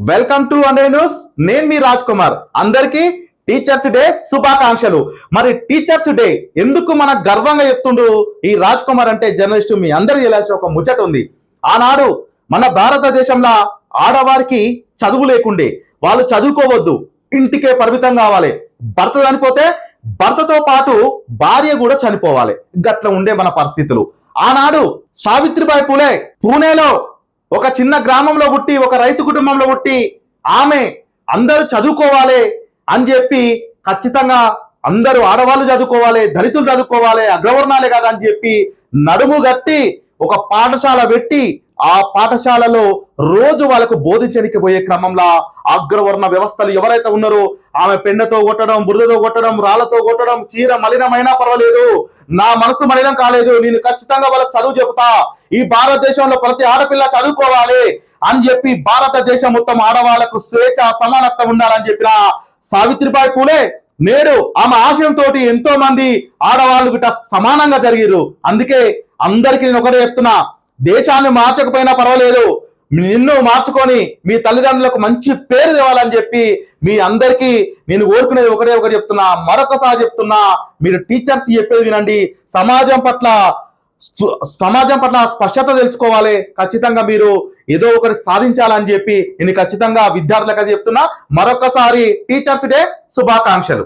Welcome to అండే news. నేను మీ రాజ్ కుమార్. అందరికీ టీచర్స్ డే శుభాకాంక్షలు. మరి టీచర్స్ డే ఎందుకు మన గర్వంగా చెప్తుండు ఈ రాజ్ కుమార్ అంటే జర్నలిస్టు మీ అందరికీ తెలియాల్సిన ఒక ముచ్చట ఉంది. ఆనాడు మన భారతదేశంలో ఆడవారికి చదువు లేకుండే, వాళ్ళు చదువుకోవద్దు, ఇంటికే పరిమితం కావాలి, భర్త చనిపోతే భర్తతో పాటు భార్య కూడా చనిపోవాలి, గట్ల ఉండే మన పరిస్థితులు. ఆనాడు సావిత్రిబాయి పూలే పూణేలో ఒక చిన్న గ్రామంలో పుట్టి, ఒక రైతు కుటుంబంలో పుట్టి, ఆమె అందరూ చదువుకోవాలి అని చెప్పి ఖచ్చితంగా అందరూ ఆడవాళ్ళు చదువుకోవాలి, దళితులు చదువుకోవాలి, అగ్రవర్ణాలే కదా అని చెప్పి నడుము గట్టి ఒక పాఠశాల పెట్టి ఆ పాఠశాలలో రోజు వాళ్ళకు బోధించడానికి పోయే క్రమంలో అగ్రవర్ణ వ్యవస్థలు ఎవరైతే ఉన్నారో ఆమె పెండతో కొట్టడం, బురదతో కొట్టడం, రాళ్లతో కొట్టడం, చీర మలినమైనా పర్వాలేదు, నా మనసు మలినం కాలేదు, నేను ఖచ్చితంగా వాళ్ళకి చదువు చెబుతా, ఈ భారతదేశంలో ప్రతి ఆడపిల్ల చదువుకోవాలి అని చెప్పి భారతదేశం మొత్తం ఆడవాళ్లకు స్వేచ్ఛ సమానత్వం ఉండాలని చెప్పిన సావిత్రిబాయి పూలే నేడు ఆమె ఆశయంతో ఎంతో మంది ఆడవాళ్ళు గిట్ట సమానంగా జరిగారు. అందుకే అందరికీ నేను ఒకటే చెప్తున్నా, దేశాన్ని మార్చకపోయినా పర్వాలేదు, నిన్ను మార్చుకొని మీ తల్లిదండ్రులకు మంచి పేరు తేవాలని చెప్పి మీ అందరికీ నేను కోరుకునేది ఒకటి చెప్తున్నా, మరొకసారి చెప్తున్నా, మీరు టీచర్స్ చెప్పేది వినండి. సమాజం పట్ల స్పష్టత తెలుసుకోవాలి, ఖచ్చితంగా మీరు ఏదో ఒకటి సాధించాలని చెప్పి నేను ఖచ్చితంగా విద్యార్థులకు అది చెప్తున్నా. మరొకసారి టీచర్స్ డే శుభాకాంక్షలు.